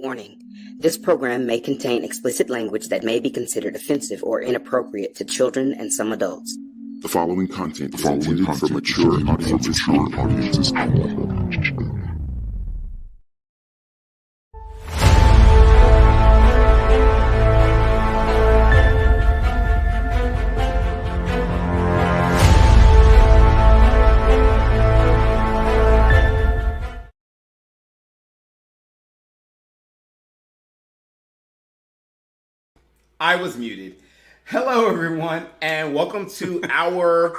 Warning: this program may contain explicit language that may be considered offensive or inappropriate to children and some adults. The following content is intended for mature audiences only. I was muted. Hello, everyone, and welcome to our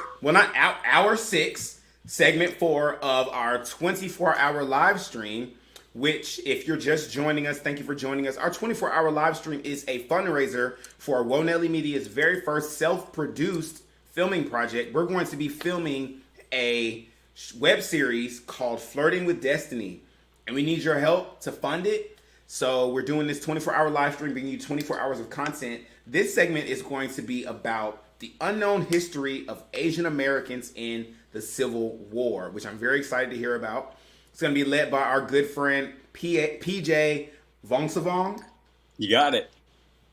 6 segment 4 of our 24-hour live stream, which, if you're just joining us, thank you for joining us. Our 24-hour live stream is a fundraiser for Woe Nelly Media's very first self-produced filming project. We're going to be filming a web series called Flirting with Destiny, and we need your help to fund it. So we're doing this 24-hour live stream, bringing you 24 hours of content. This segment is going to be about the unknown history of Asian Americans in the Civil War, which I'm very excited to hear about. It's going to be led by our good friend, Pj Vongsavang. You got it.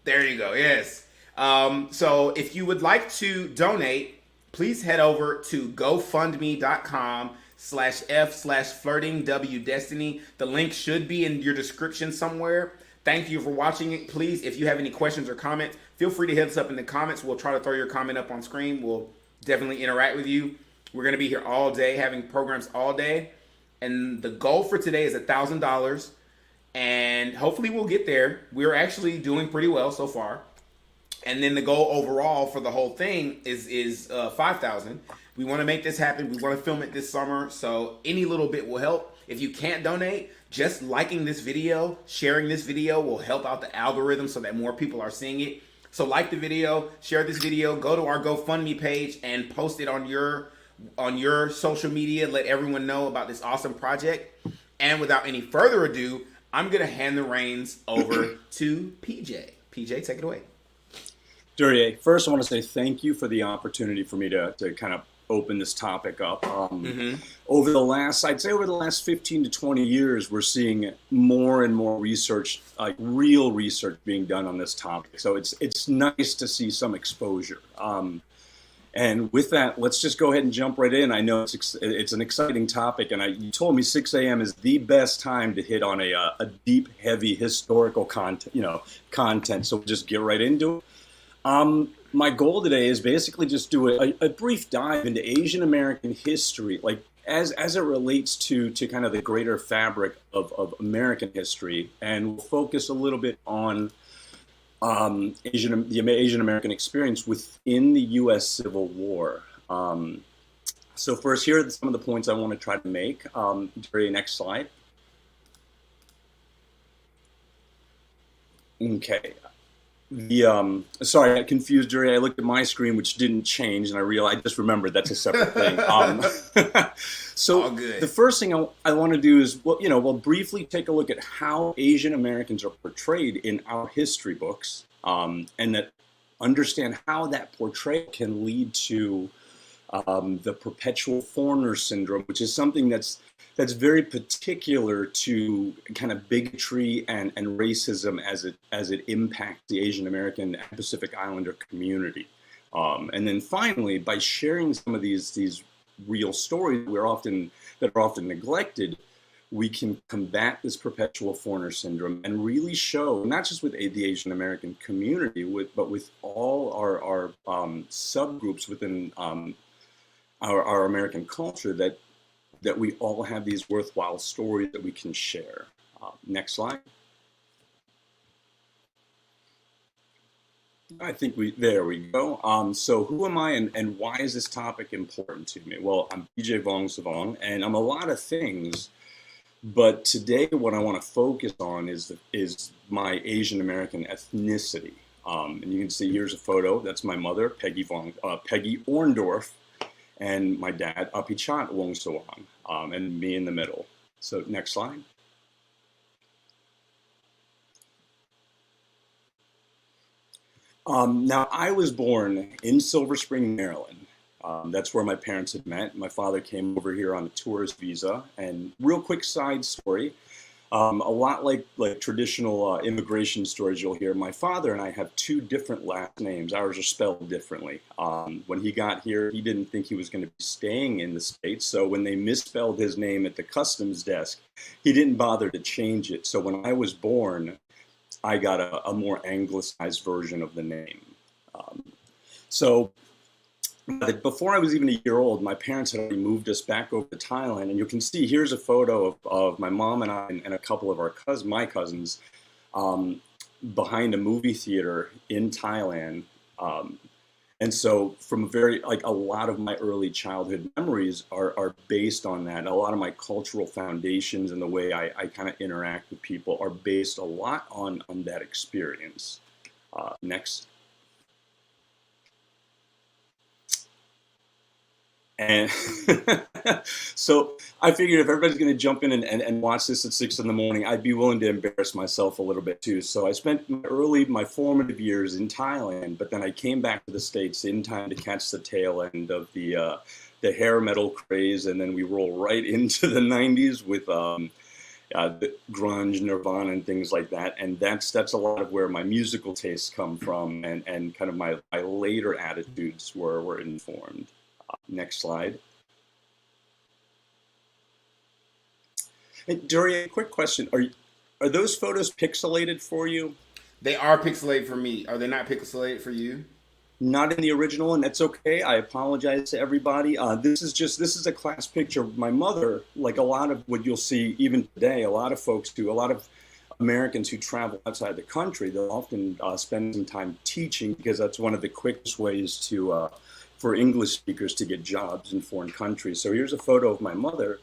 There you go, yes. So if you would like to donate, please head over to gofundme.com/f/flirtingwdestiny. The link should be in your description somewhere. Thank you for watching it. Please, if you have any questions or comments, feel free to hit us up in the comments. We'll try to throw your comment up on screen. We'll definitely interact with you. We're going to be here all day, having programs all day. And the goal for today is $1,000. And hopefully we'll get there. We're actually doing pretty well so far. And then the goal overall for the whole thing is $5,000. We want to make this happen. We want to film it this summer. So any little bit will help. If you can't donate, just liking this video, sharing this video will help out the algorithm so that more people are seeing it. So like the video, share this video, go to our GoFundMe page and post it on your social media. Let everyone know about this awesome project. And without any further ado, I'm going to hand the reins over to PJ. PJ, take it away. Duryea, first I want to say thank you for the opportunity for me to kind of open this topic up. Over the last 15 to 20 years, we're seeing more and more research, like real research being done on this topic. So it's nice to see some exposure. And with that, let's just go ahead and jump right in. I know it's an exciting topic, and you told me 6 a.m. is the best time to hit on a deep, heavy historical content. So we'll just get right into it. My goal today is basically just do a brief dive into Asian American history, like as it relates to kind of the greater fabric of American history, and we'll focus a little bit on the Asian American experience within the U.S. Civil War. So first, here are some of the points I want to try to make. Duryea, next slide. Okay. Sorry, I got confused, Duryea. I looked at my screen, which didn't change, and I just remembered that's a separate thing. So the first thing I want to do is, we'll briefly take a look at how Asian Americans are portrayed in our history books, and that understand how that portrayal can lead to the perpetual foreigner syndrome, which is something that's very particular to kind of bigotry and racism as it impacts the Asian American and Pacific Islander community. And then finally, by sharing some of these real stories that are often neglected, we can combat this perpetual foreigner syndrome and really show, not just with the Asian American community, but with all our subgroups within our American culture, that we all have these worthwhile stories that we can share. Next slide. I think there we go. So who am I and why is this topic important to me? Well, I'm Pj Vongsavang, and I'm a lot of things, but today what I want to focus on is my Asian American ethnicity. And you can see here's a photo. That's my mother, Peggy Orndorff, and my dad, Pj Vongsavang, and me in the middle. So next slide. Now, I was born in Silver Spring, Maryland. That's where my parents had met. My father came over here on a tourist visa. And real quick side story, A lot like traditional immigration stories you'll hear. My father and I have two different last names. Ours are spelled differently. When he got here, he didn't think he was going to be staying in the States. So when they misspelled his name at the customs desk, he didn't bother to change it. So when I was born, I got a more anglicized version of the name. So before I was even a year old, my parents had already moved us back over to Thailand, and you can see here's a photo of my mom and I and a couple of my cousins behind a movie theater in Thailand. And so from a lot of my early childhood memories are based on that. A lot of my cultural foundations and the way I kind of interact with people are based a lot on that experience. Next. And so I figured if everybody's going to jump in and watch this at 6 in the morning, I'd be willing to embarrass myself a little bit too. So I spent my formative years in Thailand, but then I came back to the States in time to catch the tail end of the hair metal craze, and then we roll right into the 90s with the grunge, Nirvana, and things like that. And that's a lot of where my musical tastes come from, and kind of my later attitudes were informed. Next slide. And Durian, quick question: are those photos pixelated for you? They are pixelated for me. Are they not pixelated for you? Not in the original, and that's okay. I apologize to everybody. This is a class picture of my mother. Like a lot of what you'll see even today, a lot of Americans who travel outside the country, they'll often spend some time teaching, because that's one of the quickest ways to for English speakers to get jobs in foreign countries. So here's a photo of my mother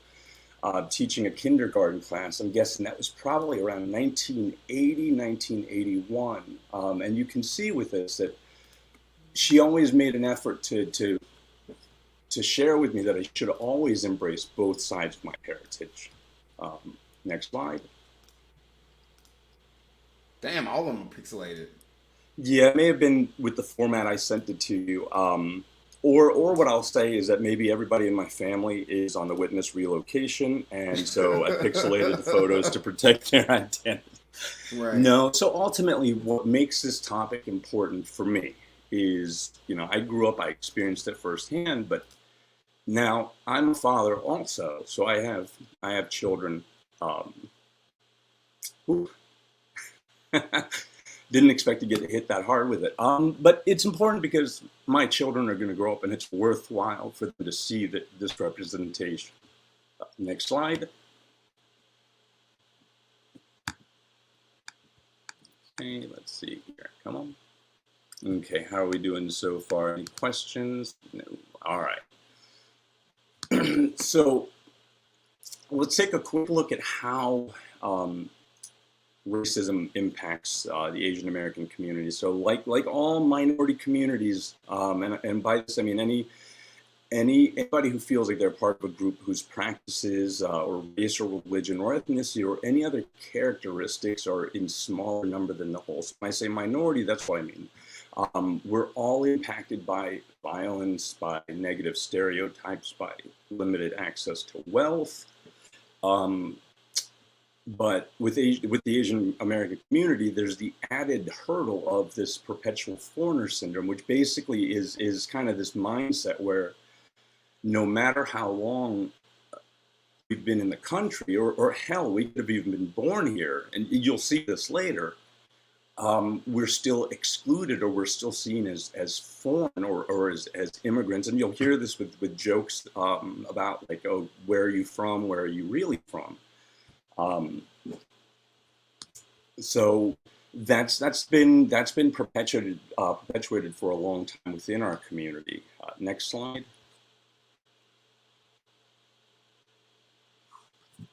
teaching a kindergarten class. I'm guessing that was probably around 1980, 1981. And you can see with this that she always made an effort to share with me that I should always embrace both sides of my heritage. Next slide. Damn, all of them are pixelated. Yeah, it may have been with the format I sent it to you. Or what I'll say is that maybe everybody in my family is on the witness relocation, and so I pixelated the photos to protect their identity. Right. No, so ultimately what makes this topic important for me is, I grew up, I experienced it firsthand, but now I'm a father also, so I have children. Didn't expect to get hit that hard with it. But it's important because my children are going to grow up, and it's worthwhile for them to see this representation. Next slide. Okay, let's see here. Come on. Okay, how are we doing so far? Any questions? No. All right. So let's take a quick look at how racism impacts the Asian American community. So like all minority communities, and by this I mean anybody who feels like they're part of a group whose practices or race or religion or ethnicity or any other characteristics are in smaller number than the whole. So when I say minority, that's what I mean. We're all impacted by violence, by negative stereotypes, by limited access to wealth. But with the Asian American community, there's the added hurdle of this perpetual foreigner syndrome, which basically is kind of this mindset where no matter how long we've been in the country, or hell, we could have even been born here, and you'll see this later, we're still excluded, or we're still seen as foreign or as immigrants. And you'll hear this with jokes about like, oh, where are you from? Where are you really from? So that's been perpetuated for a long time within our community. Next slide.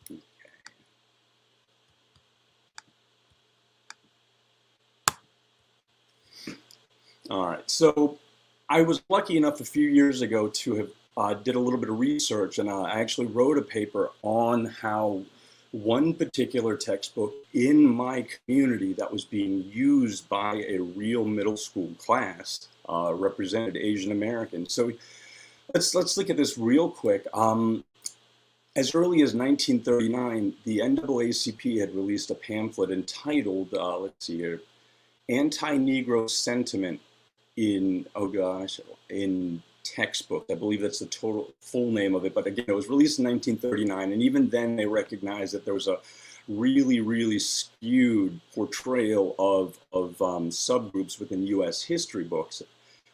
Okay. All right. So I was lucky enough a few years ago to have did a little bit of research, and I actually wrote a paper on how one particular textbook in my community that was being used by a real middle school class represented Asian Americans. So let's look at this real quick. as early as 1939, the NAACP had released a pamphlet entitled, let's see here, Anti-Negro Sentiment in, oh gosh, in textbook. I believe that's the total full name of it. But again, it was released in 1939. And even then they recognized that there was a really, really skewed portrayal of subgroups within US history books.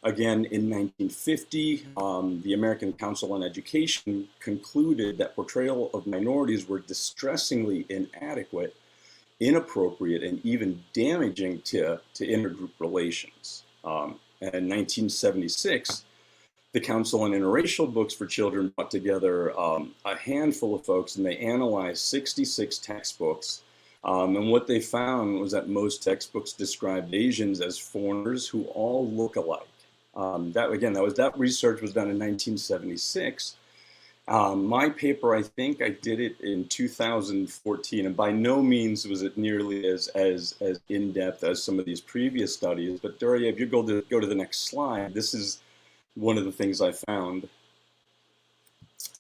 Again, in 1950, the American Council on Education concluded that portrayal of minorities were distressingly inadequate, inappropriate, and even damaging to intergroup relations. And in 1976, the Council on Interracial Books for Children brought together a handful of folks, and they analyzed 66 textbooks. And what they found was that most textbooks described Asians as foreigners who all look alike. That research was done in 1976. My paper, I think I did it in 2014, and by no means was it nearly as in-depth as some of these previous studies. But Daria, if you go to the next slide, this is one of the things I found.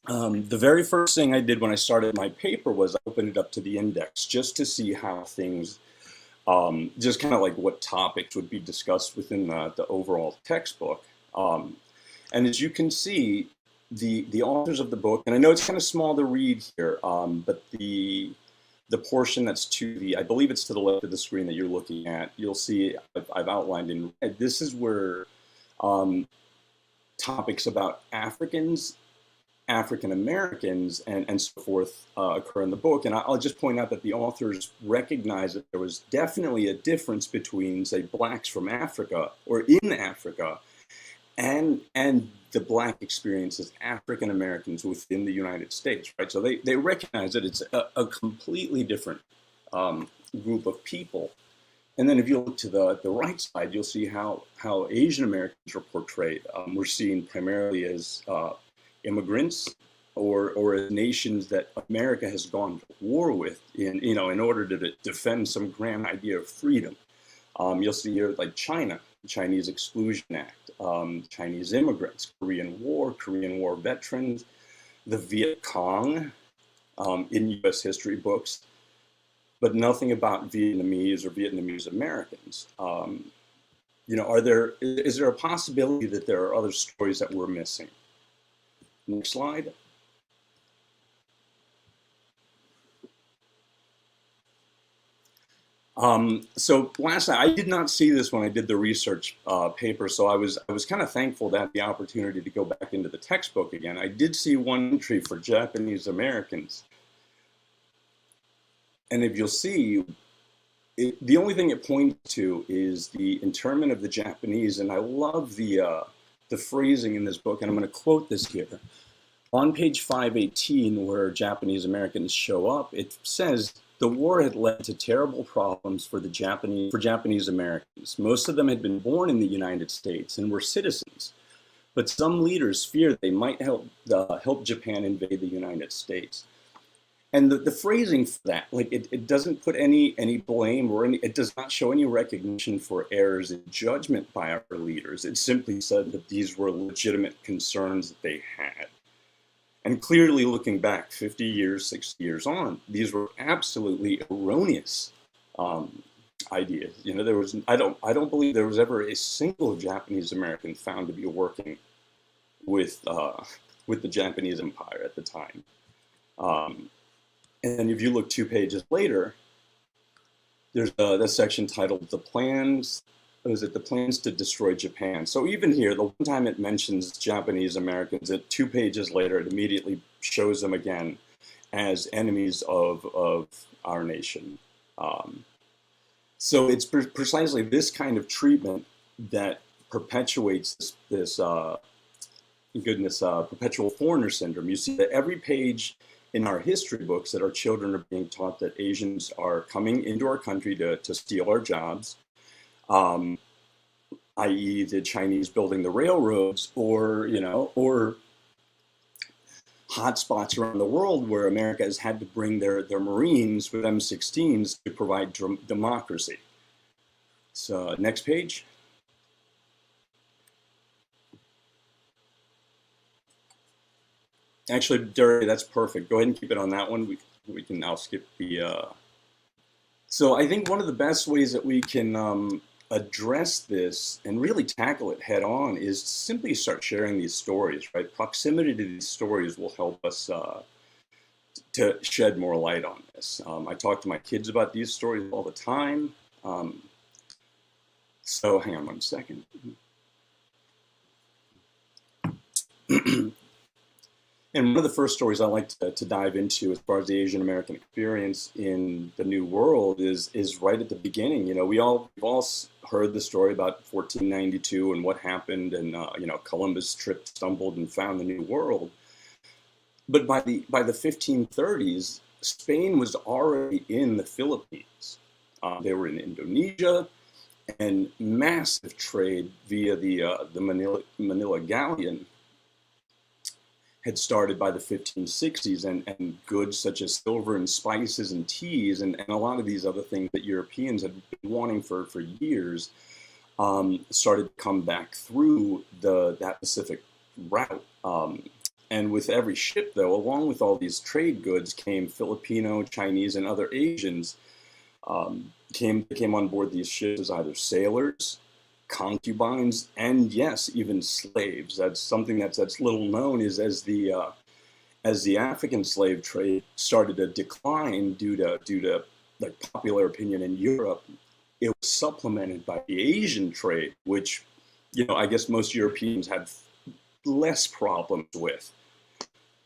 The very first thing I did when I started my paper was I opened it up to the index just to see how things, just kind of like what topics would be discussed within the overall textbook. And as you can see, the authors of the book, and I know it's kind of small to read here, but the portion that's to the, I believe it's to the left of the screen that you're looking at, you'll see I've outlined in red. This is where topics about Africans, African Americans, and so forth occur in the book. And I'll just point out that the authors recognize that there was definitely a difference between, say, blacks from Africa or in Africa and the black experience as African Americans within the United States, right? So they recognize that it's a completely different group of people. And then if you look to the right side, you'll see how Asian Americans are portrayed. We're seen primarily as immigrants or as nations that America has gone to war with in order to defend some grand idea of freedom. You'll see here like China, the Chinese Exclusion Act, Chinese immigrants, Korean War veterans, the Viet Cong in U.S. history books, but nothing about Vietnamese or Vietnamese Americans. Is there a possibility that there are other stories that we're missing? Next slide. So last night, I did not see this when I did the research paper, so I was kind of thankful to have the opportunity to go back into the textbook again. I did see one entry for Japanese Americans. And if you'll see, the only thing it points to is the internment of the Japanese, and I love the phrasing in this book, and I'm going to quote this here. On page 518, where Japanese Americans show up, it says, "The war had led to terrible problems for Japanese Americans. Most of them had been born in the United States and were citizens, but some leaders feared they might help Japan invade the United States." And the phrasing for that, like it doesn't put any blame or it does not show any recognition for errors in judgment by our leaders. It simply said that these were legitimate concerns that they had. And clearly looking back 50 years, 60 years on, these were absolutely erroneous ideas. I don't believe there was ever a single Japanese American found to be working with the Japanese Empire at the time. And if you look 2 pages later, there's a section titled "The Plans." The plans to destroy Japan. So even here, the one time it mentions Japanese Americans, 2 pages later, it immediately shows them again as enemies of our nation. So it's precisely this kind of treatment that perpetuates this perpetual foreigner syndrome. You see that every page in our history books that our children are being taught that Asians are coming into our country to steal our jobs, i.e. the Chinese building the railroads, or hotspots around the world where America has had to bring their Marines with M16s to provide democracy. So next page. Actually, Derry, that's perfect. Go ahead and keep it on that one. We can now skip the. So I think one of the best ways that we can address this and really tackle it head on is simply start sharing these stories, right? Proximity to these stories will help us to shed more light on this. I talk to my kids about these stories all the time. So hang on one second. And one of the first stories I like to dive into as far as the Asian American experience in the New World is right at the beginning. You know, we've all heard the story about 1492 and what happened, and Columbus stumbled and found the New World. But by the 1530s, Spain was already in the Philippines. They were in Indonesia, and massive trade via the Manila galleon had started by the 1560s, and goods such as silver and spices and teas and a lot of these other things that Europeans had been wanting for years started to come back through that Pacific route. And with every ship, though, along with all these trade goods came Filipino, Chinese, and other Asians came on board these ships as either sailors, concubines, and yes, even slaves. That's something that's little known, is as the African slave trade started to decline due to like popular opinion in Europe, it was supplemented by the Asian trade, which I guess most Europeans had less problems with.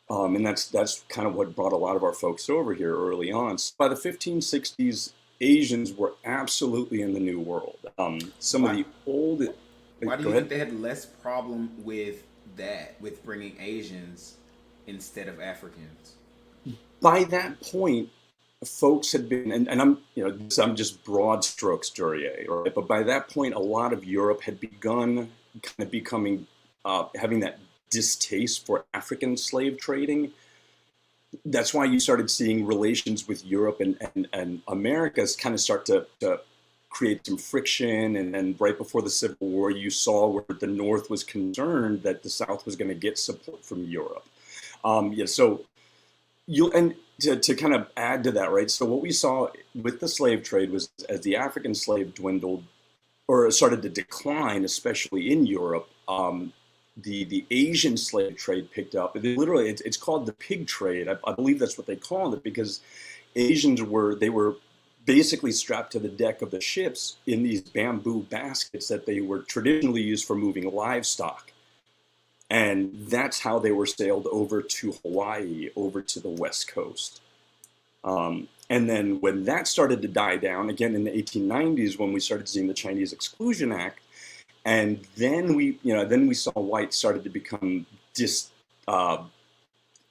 And that's kind of what brought a lot of our folks over here early on. So by the 1560s, Asians were absolutely in the New World. Some of the old. Why do you think they had less problem with that, with bringing Asians instead of Africans? By that point, folks had been, and I'm just broad strokes, Duryea, right? But by that point, a lot of Europe had begun kind of becoming, having that distaste for African slave trading. That's why you started seeing relations with Europe and Americas kind of start to create some friction. And right before the Civil War, you saw where the North was concerned that the South was going to get support from Europe. So to kind of add to that, right? So what we saw with the slave trade was as the African slave dwindled or started to decline, especially in Europe, the Asian slave trade picked up. Literally, it's called the pig trade. I believe that's what they called it, because Asians were basically strapped to the deck of the ships in these bamboo baskets that they were traditionally used for moving livestock. And that's how they were sailed over to Hawaii, over to the West Coast. And then when that started to die down, again in the 1890s, when we started seeing the Chinese Exclusion Act, and then we saw whites started to become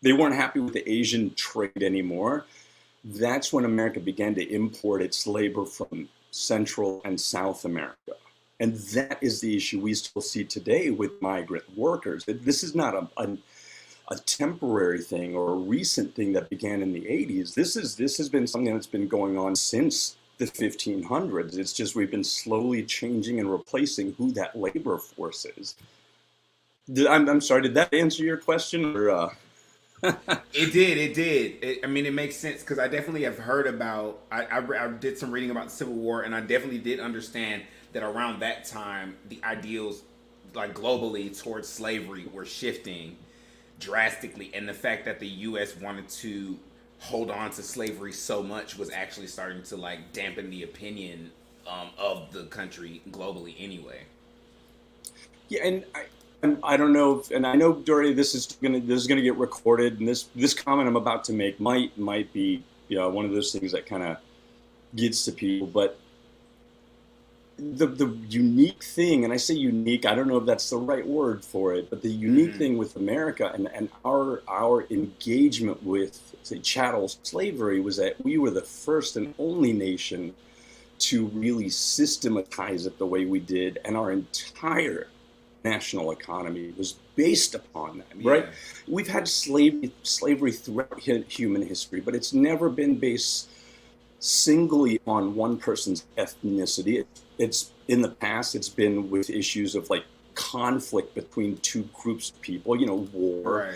they weren't happy with the Asian trade anymore. That's when America began to import its labor from Central and South America. And that is the issue we still see today with migrant workers. This is not a temporary thing or a recent thing that began in the 80s. This has been something that's been going on since the 1500s. It's just we've been slowly changing and replacing who that labor force is. I'm sorry, did that answer your question? Or, It did. I mean, it makes sense, because I definitely have heard about, I did some reading about the Civil War, and I definitely did understand that around that time, the ideals, like globally, towards slavery were shifting drastically, and the fact that the U.S. wanted to hold on to slavery so much was actually starting to like dampen the opinion of the country globally anyway. Yeah, and I don't know, and I know, Dory, this is gonna get recorded, and this comment I'm about to make might be one of those things that kind of gets to people, but the unique thing, and I say unique, I don't know if that's the right word for it, but the unique thing with America and our engagement with, say, chattel slavery was that we were the first and only nation to really systematize it the way we did, and our entire national economy was based upon that, right? Yeah. We've had slavery throughout human history, but it's never been based singly on one person's ethnicity. It's in the past, it's been with issues of like conflict between two groups of people, war,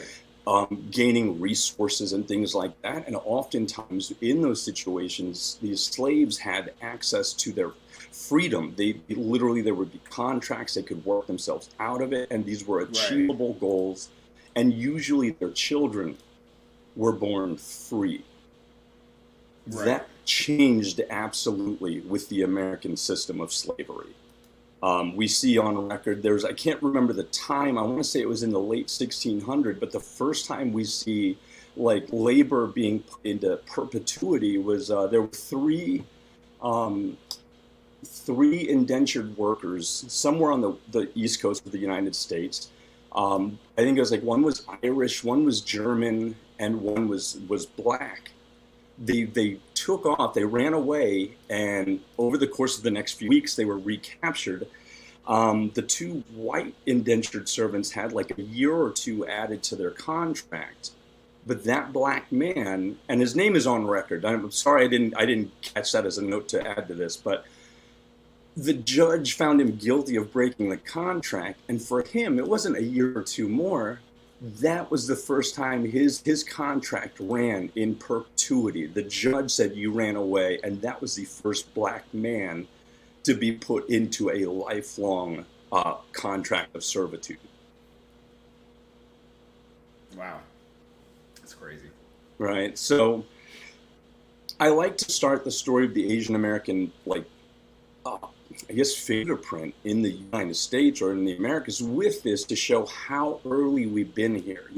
gaining resources and things like that. And oftentimes in those situations, these slaves had access to their freedom. There would be contracts, they could work themselves out of it, and these were achievable goals. And usually their children were born free. Right. That changed absolutely with the American system of slavery. We see on record, I can't remember the time, I want to say it was in the late 1600s, but the first time we see like labor being put into perpetuity was there were three indentured workers somewhere on the east coast of the United States. I think it was like one was Irish, one was German, and one was black. They took off, they ran away, and over the course of the next few weeks, they were recaptured. The two white indentured servants had like a year or two added to their contract, but that black man, and his name is on record. I'm sorry I didn't catch that as a note to add to this, but the judge found him guilty of breaking the contract, and for him, it wasn't a year or two more. That was the first time his contract ran in perpetuity. The judge said, you ran away, and that was the first black man to be put into a lifelong contract of servitude. Wow. That's crazy. Right. So I like to start the story of the Asian American, I guess, fingerprint in the United States or in the Americas with this to show how early we've been here,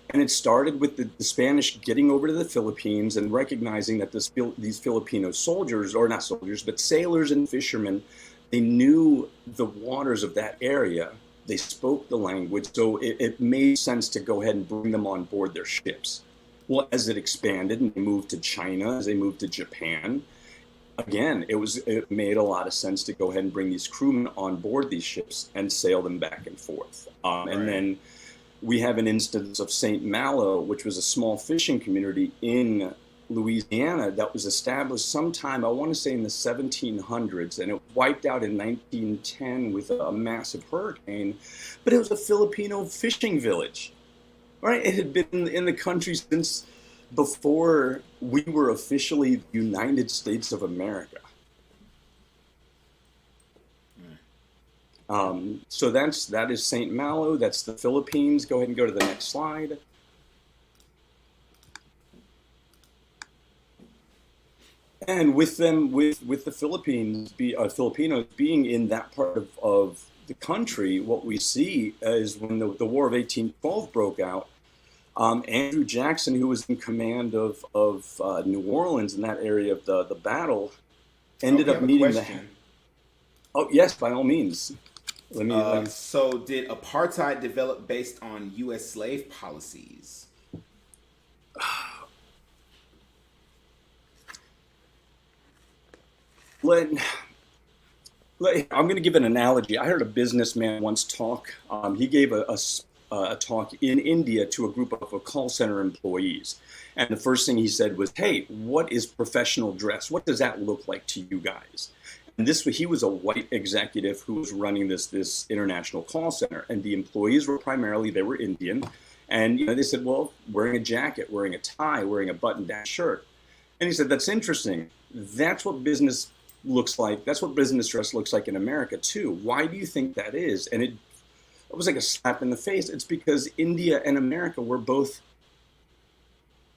and it started with the Spanish getting over to the Philippines and recognizing that these Filipino soldiers, or not soldiers, but sailors and fishermen, they knew the waters of that area. They spoke the language, so it made sense to go ahead and bring them on board their ships. Well, as it expanded and they moved to China, as they moved to Japan, again, it made a lot of sense to go ahead and bring these crewmen on board these ships and sail them back and forth. And then we have an instance of St. Malo, which was a small fishing community in Louisiana that was established sometime, I want to say in the 1700s, and it wiped out in 1910 with a massive hurricane. But it was a Filipino fishing village, right? It had been in the country since before we were officially the United States of America. So that is St. Malo. That's the Philippines. Go ahead and go to the next slide. And with the Filipinos being in that part of the country, what we see is when the War of 1812 broke out, Andrew Jackson, who was in command of New Orleans in that area of the battle, ended up meeting the. Oh yes, by all means. Let me. So, did apartheid develop based on U.S. slave policies? I'm going to give an analogy. I heard a businessman once talk. He gave a talk in India to a group of call center employees. And the first thing he said was, hey, what is professional dress? What does that look like to you guys? And he was a white executive who was running this international call center. And the employees were they were Indian. And they said, well, wearing a jacket, wearing a tie, wearing a button-down shirt. And he said, that's interesting. That's what business looks like. That's what business dress looks like in America, too. Why do you think that is? And it was like a slap in the face. It's because India and America were both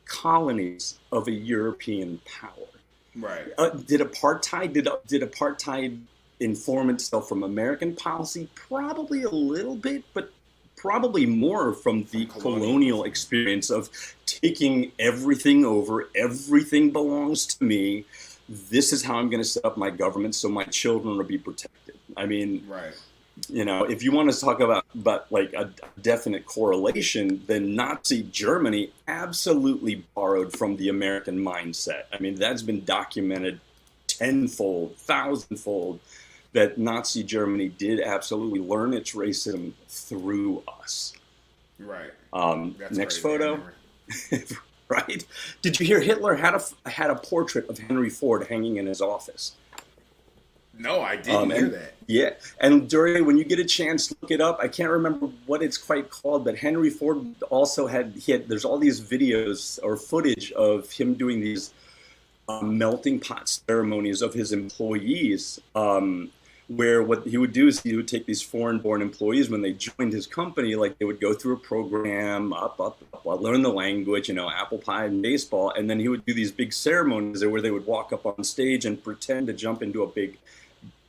colonies of a European power. Right. Did apartheid inform itself from American policy? Probably a little bit, but probably more from the colonial experience of taking everything over. Everything belongs to me. This is how I'm going to set up my government so my children will be protected. I mean, right. If you want to talk about like a definite correlation, then Nazi Germany absolutely borrowed from the American mindset. I mean, that's been documented tenfold, thousandfold, that Nazi Germany did absolutely learn its racism through us. Right. Next photo. Right? Did you hear Hitler had a portrait of Henry Ford hanging in his office? No, I didn't hear that. Yeah, and during when you get a chance, look it up. I can't remember what it's quite called, but Henry Ford also had there's all these videos or footage of him doing these melting pot ceremonies of his employees, where what he would do is he would take these foreign-born employees when they joined his company, like they would go through a program, learn the language, apple pie and baseball, and then he would do these big ceremonies where they would walk up on stage and pretend to jump into a big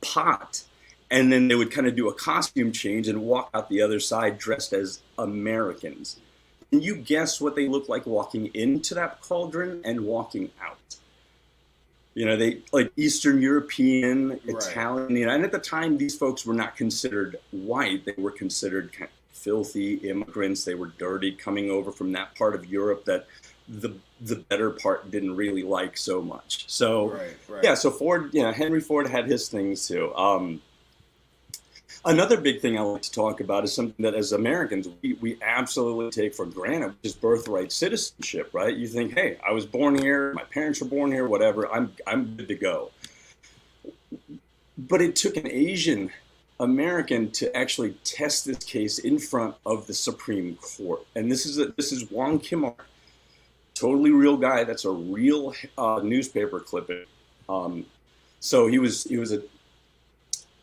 pot, and then they would kind of do a costume change and walk out the other side dressed as Americans. Can you guess what they look like walking into that cauldron and walking out? They like Eastern European, Italian, and at the time these folks were not considered white. They were considered kind of filthy immigrants. They were dirty, coming over from that part of Europe that the better part didn't really like so much. So yeah, so Ford, Henry Ford had his things too. Another big thing I like to talk about is something that as Americans, we absolutely take for granted, which is birthright citizenship, right? You think, hey, I was born here, my parents were born here, whatever, I'm good to go. But it took an Asian American to actually test this case in front of the Supreme Court. And this is Wong Kim-ark, totally real guy. That's a real newspaper clipping. So he was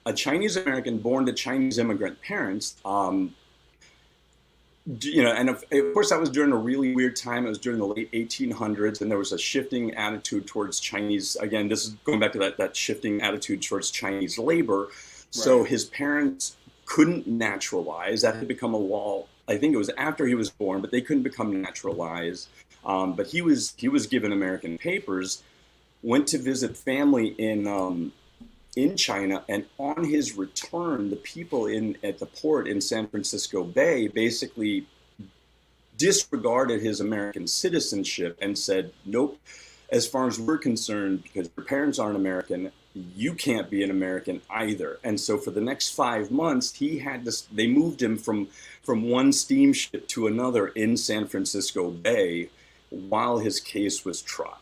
a Chinese American born to Chinese immigrant parents, and of course that was during a really weird time. It was during the late 1800s, and there was a shifting attitude towards Chinese. Again, this is going back to that shifting attitude towards Chinese labor. Right. So his parents couldn't naturalize. That had become a law. I think it was after he was born, but they couldn't become naturalized. But he was given American papers, went to visit family in China, and on his return, the people at the port in San Francisco Bay basically disregarded his American citizenship and said, nope, as far as we're concerned, because your parents aren't American, you can't be an American either. And so for the next 5 months, they moved him from one steamship to another in San Francisco Bay while his case was tried.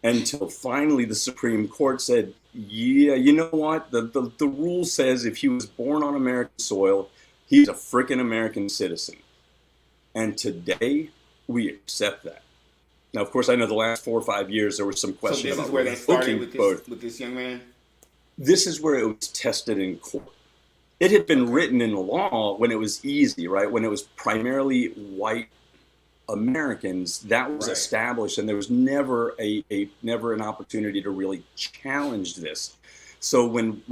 Until finally the Supreme Court said, yeah, you know what? The rule says if he was born on American soil, he's a frickin' American citizen. And today, we accept that. Now, of course, I know the last 4 or 5 years, there was some question about... So this is where they started with this young man? This is where it was tested in court. It had been written in law when it was easy, right? When it was primarily white Americans, that was established, and there was never an opportunity to really challenge this. So when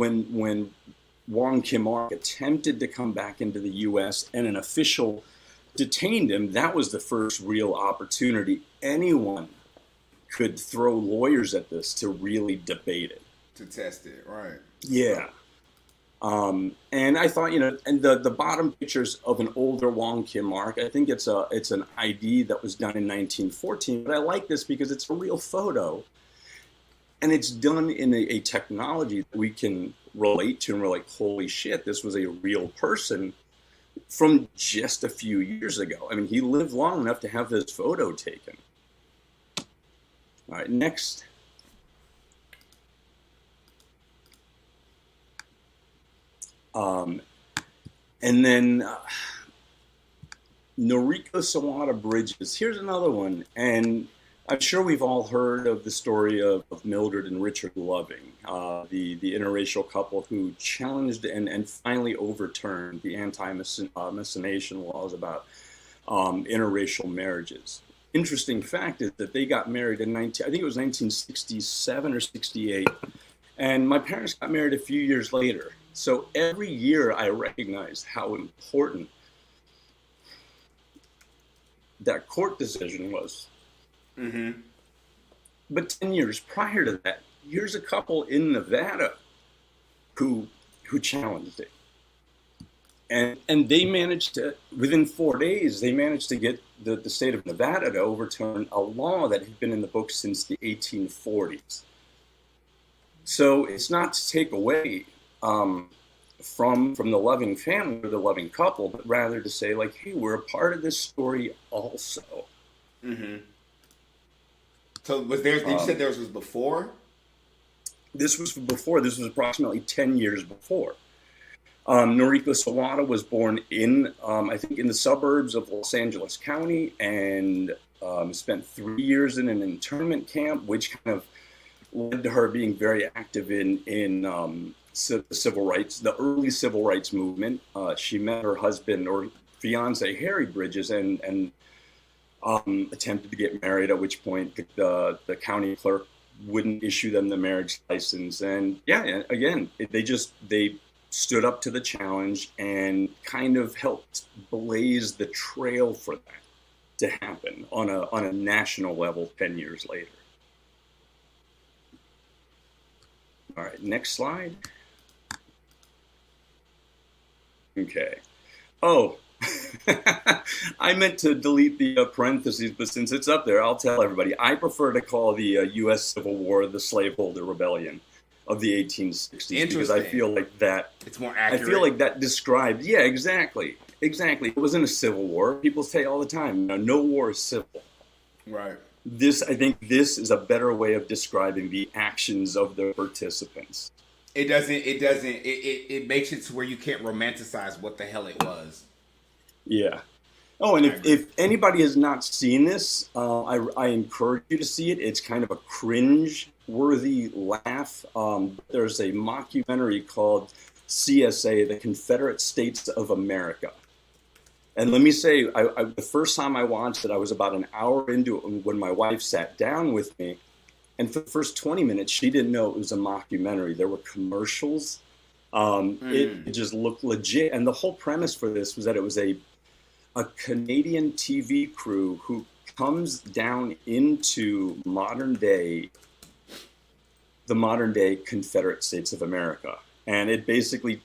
Wong Kim-ark attempted to come back into the U.S. and an official detained him, that was the first real opportunity anyone could throw lawyers at this to really debate it, to test it, right? Yeah. And I thought, and the bottom pictures of an older Wong Kim-ark, I think it's an ID that was done in 1914, but I like this because it's a real photo, and it's done in a technology that we can relate to, and we're like, holy shit, this was a real person from just a few years ago. I mean, he lived long enough to have this photo taken. All right, next. And then Noriko Sawada Bridges. Here's another one. And I'm sure we've all heard of the story of Mildred and Richard Loving, the interracial couple who challenged and finally overturned the anti-miscegenation laws about interracial marriages. Interesting fact is that they got married in I think it was 1967 or 68. And my parents got married a few years later. So every year I recognize how important that court decision was. Mm-hmm. But 10 years prior to that, here's a couple in Nevada who challenged it. And they managed to, within 4 days, they managed to get the state of Nevada to overturn a law that had been in the books since the 1840s. So it's not to take away from the Loving family or the Loving couple, but rather to say, like, hey, we're a part of this story also. Mm-hmm. So was there? Did you say theirs was before? This was approximately 10 years before. Noriko Sawada was born in, I think, in the suburbs of Los Angeles County, and spent 3 years in an internment camp, which kind of led to her being very active in civil rights, the early civil rights movement. She met her husband or fiance, Harry Bridges, and attempted to get married, at which point the county clerk wouldn't issue them the marriage license. And yeah, again, they stood up to the challenge and kind of helped blaze the trail for that to happen on a national level 10 years later. All right, next slide. Okay. Oh, I meant to delete the parentheses, but since it's up there, I'll tell everybody. I prefer to call the U.S. Civil War the Slaveholder Rebellion of the 1860s, because I feel like that, it's more accurate. I feel like that describes, yeah, exactly. It wasn't a civil war. People say all the time, no war is civil. Right. I think this is a better way of describing the actions of the participants. It makes it to where you can't romanticize what the hell it was. Yeah. Oh, and if anybody has not seen this, I encourage you to see it. It's kind of a cringe-worthy laugh. There's a mockumentary called CSA, the Confederate States of America. And let me say, the first time I watched it, I was about an hour into it when my wife sat down with me. And for the first 20 minutes, she didn't know it was a mockumentary. There were commercials. It just looked legit. And the whole premise for this was that it was a Canadian TV crew who comes down into the modern day Confederate States of America. And it basically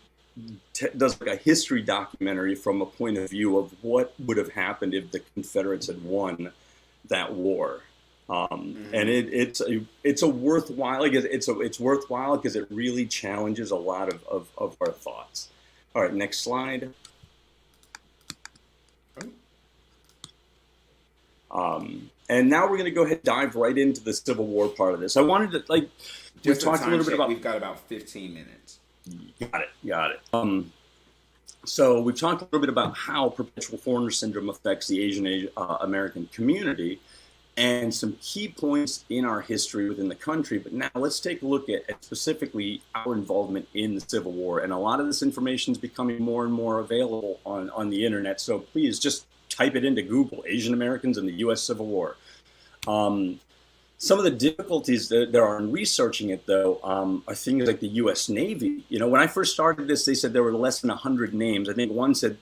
does like a history documentary from a point of view of what would have happened if the Confederates had won that war. And it's a worthwhile, it's worthwhile because it really challenges a lot of our thoughts. All right, next slide. And now we're going to go ahead and dive right into the Civil War part of this. I wanted to, we've talked a little bit about... We've got about 15 minutes. Got it. So we've talked a little bit about how perpetual foreigner syndrome affects the Asian American community and some key points in our history within the country. But now let's take a look at specifically our involvement in the Civil War. And a lot of this information is becoming more and more available on the internet. So please just type it into Google, Asian Americans in the U.S. Civil War. Some of the difficulties that there are in researching it, though, are things like the U.S. Navy. When I first started this, they said there were less than 100 names. I think one said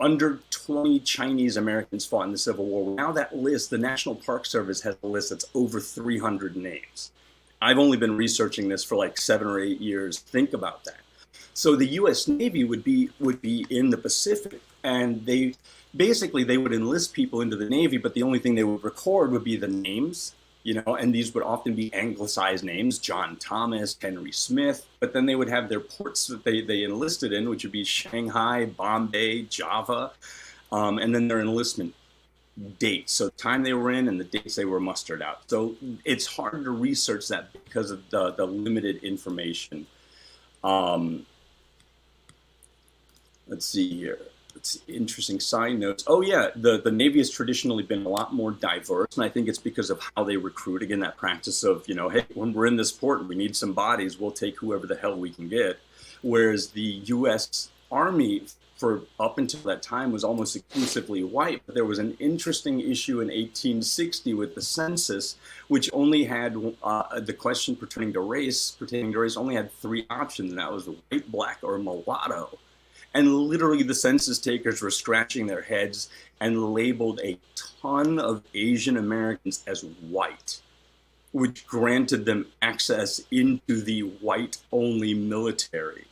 under 20 Chinese Americans fought in the Civil War. Now that list, the National Park Service has a list that's over 300 names. I've only been researching this for like 7 or 8 years. Think about that. So the U.S. Navy would be in the Pacific, and they would enlist people into the Navy, but the only thing they would record would be the names. And these would often be anglicized names, John Thomas, Henry Smith, but then they would have their ports that they enlisted in, which would be Shanghai, Bombay, Java, and then their enlistment dates, so time they were in and the dates they were mustered out. So it's hard to research that because of the limited information. Let's see here. It's interesting side notes. Oh yeah, the Navy has traditionally been a lot more diverse, and I think it's because of how they recruit. Again, that practice of, hey, when we're in this port and we need some bodies, we'll take whoever the hell we can get. Whereas the U.S. Army, for up until that time, was almost exclusively white. But there was an interesting issue in 1860 with the census, which only had the question pertaining to race only had 3 options, and that was white, black, or mulatto. And literally the census takers were scratching their heads and labeled a ton of Asian Americans as white, which granted them access into the white-only military.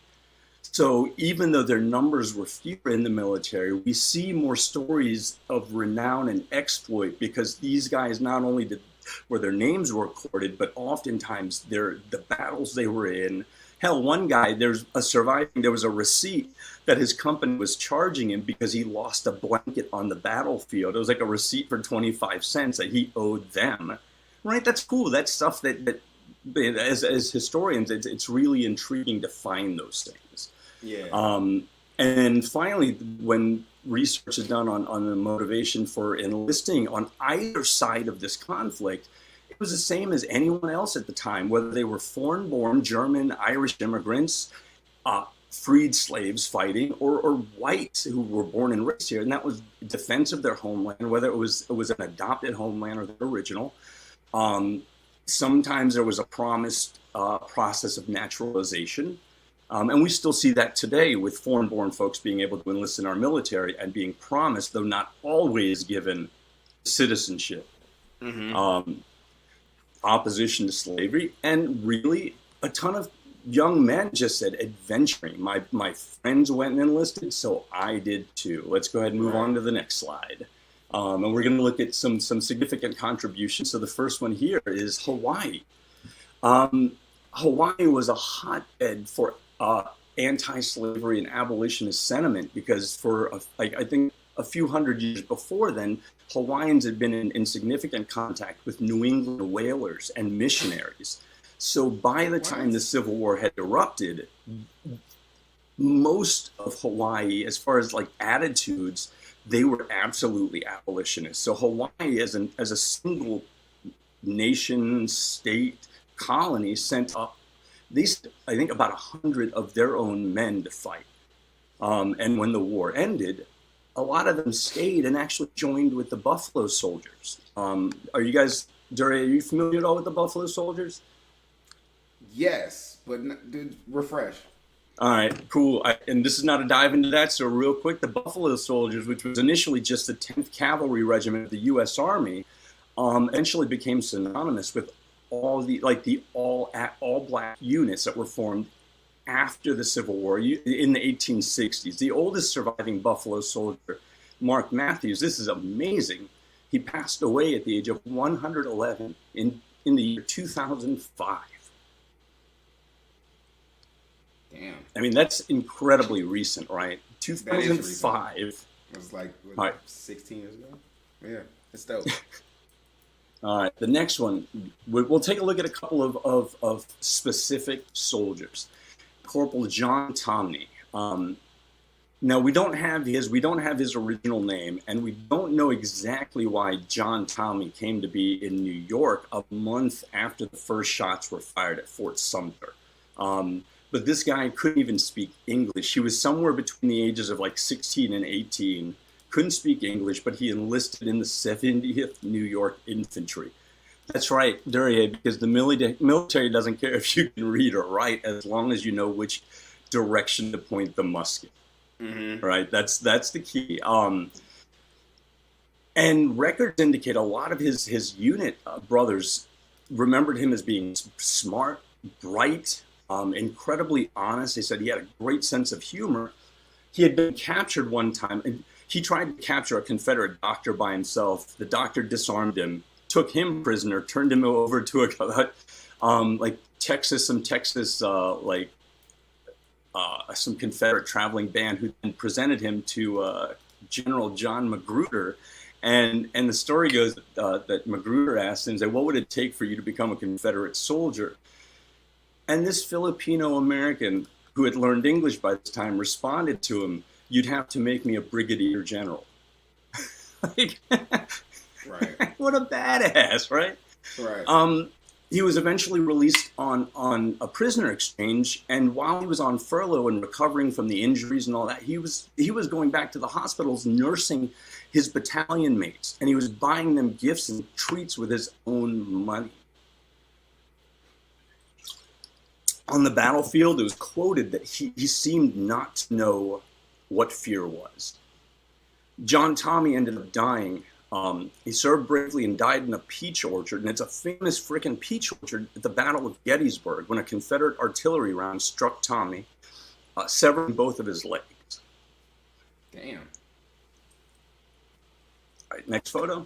So even though their numbers were fewer in the military, we see more stories of renown and exploit because these guys not only were their names recorded, but oftentimes the battles they were in. Hell, one guy, there was a receipt that his company was charging him because he lost a blanket on the battlefield. It was like a receipt for 25 cents that he owed them. Right? That's cool. That's stuff that as historians, it's really intriguing to find those things. Yeah. And finally, when research is done on the motivation for enlisting on either side of this conflict, it was the same as anyone else at the time, whether they were foreign-born German, Irish immigrants, freed slaves fighting, or whites who were born and raised here, and that was defense of their homeland, whether it was an adopted homeland or the original. Sometimes there was a promised process of naturalization, and we still see that today with foreign-born folks being able to enlist in our military and being promised, though not always given, citizenship, opposition to slavery, and really a ton of young men just said adventuring. My friends went and enlisted, so I did too. Let's go ahead and move on to the next slide. And we're going to look at some significant contributions. So the first one here is Hawaii. Hawaii was a hotbed for anti-slavery and abolitionist sentiment because for, I think, a few hundred years before then, Hawaiians had been in significant contact with New England whalers and missionaries. So by the time the Civil War had erupted, most of Hawaii, as far as like attitudes, they were absolutely abolitionists. So Hawaii, as a single nation, state, colony, sent up these, I think, about 100 of their own men to fight. And when the war ended, a lot of them stayed and actually joined with the Buffalo Soldiers. Are you guys, Dury, are you familiar at all with the Buffalo Soldiers? Yes, but dude, refresh. All right, cool. And this is not a dive into that, so real quick, the Buffalo Soldiers, which was initially just the 10th Cavalry Regiment of the U.S. Army, eventually became synonymous with all the all black units that were formed after the Civil War in the 1860s. The oldest surviving Buffalo Soldier, Mark Matthews, this is amazing. He passed away at the age of 111 in the year 2005. Damn. I mean, that's incredibly recent, right? 2005. It was like 16 years ago. Yeah, it's dope. All right, the next one, we'll take a look at a couple of specific soldiers. Corporal John Tomney. Now we don't have his original name, and we don't know exactly why John Tomney came to be in New York a month after the first shots were fired at Fort Sumter. But this guy couldn't even speak English. He was somewhere between the ages of like 16 and 18. Couldn't speak English, but he enlisted in the 70th New York Infantry. That's right, Duryea, because the military doesn't care if you can read or write as long as you know which direction to point the musket. Mm-hmm. Right? That's the key. And records indicate a lot of his unit brothers remembered him as being smart, bright, incredibly honest. They said he had a great sense of humor. He had been captured one time, and he tried to capture a Confederate doctor by himself. The doctor disarmed him, took him prisoner, turned him over to some Confederate traveling band, who then presented him to General John Magruder. And the story goes that Magruder asked him, "What would it take for you to become a Confederate soldier?" And this Filipino-American, who had learned English by this time, responded to him, "You'd have to make me a brigadier general." Right. What a badass, right? Right. He was eventually released on a prisoner exchange, and while he was on furlough and recovering from the injuries and all that, he was going back to the hospitals nursing his battalion mates, and he was buying them gifts and treats with his own money. On the battlefield, it was quoted that he seemed not to know what fear was. John Tommy ended up dying. He served bravely and died in a peach orchard, and it's a famous frickin' peach orchard at the Battle of Gettysburg when a Confederate artillery round struck Tommy, severing both of his legs. Damn. All right, next photo.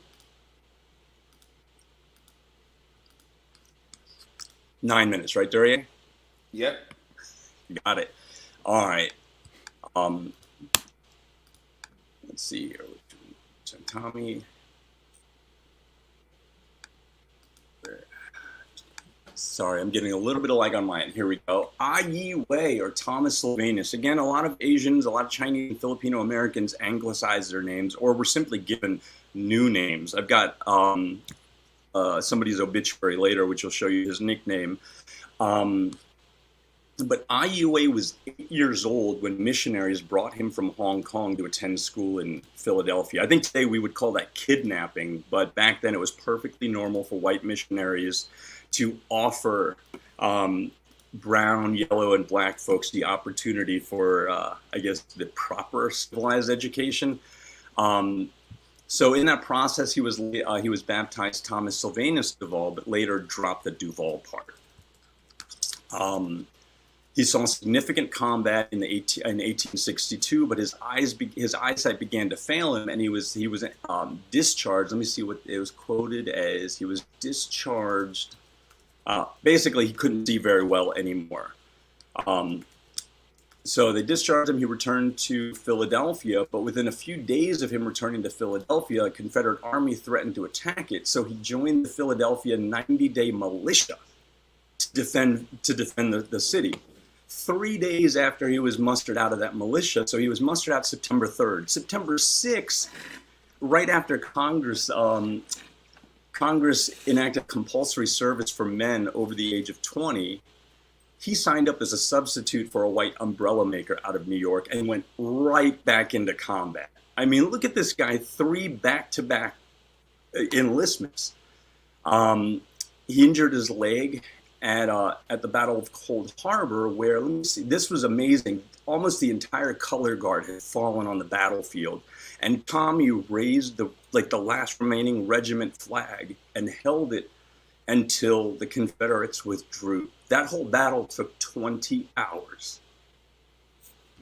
9 minutes, right, Duryea? Yep. Got it. All right. Let's see here. Tommy. Sorry, I'm getting a little bit of lag on mine. Here we go. Ai Wei, or Thomas Sylvanus. Again, a lot of Asians, a lot of Chinese and Filipino Americans anglicized their names or were simply given new names. I've got somebody's obituary later, which will show you his nickname. But Ai Wei was 8 years old when missionaries brought him from Hong Kong to attend school in Philadelphia. I think today we would call that kidnapping, but back then it was perfectly normal for white missionaries to offer brown, yellow, and black folks the opportunity for, I guess, the proper civilized education. So in that process, he was baptized Thomas Sylvanus Duval, but later dropped the Duval part. He saw significant combat in 1862, but his eyesight began to fail him, and he was discharged. Let me see what it was quoted as. He was discharged. Basically, he couldn't see very well anymore. So they discharged him. He returned to Philadelphia, but within a few days of him returning to Philadelphia, a Confederate army threatened to attack it. So he joined the Philadelphia 90-day militia to defend the city. 3 days after he was mustered out of that militia, so he was mustered out September 3rd. September 6th, right after Congress enacted compulsory service for men over the age of 20, he signed up as a substitute for a white umbrella maker out of New York and went right back into combat. I mean, look at this guy, 3 back-to-back enlistments. He injured his leg at the Battle of Cold Harbor, where, let me see, this was amazing. Almost the entire color guard had fallen on the battlefield, and Tommy raised the last remaining regiment flag and held it until the Confederates withdrew. That whole battle took 20 hours.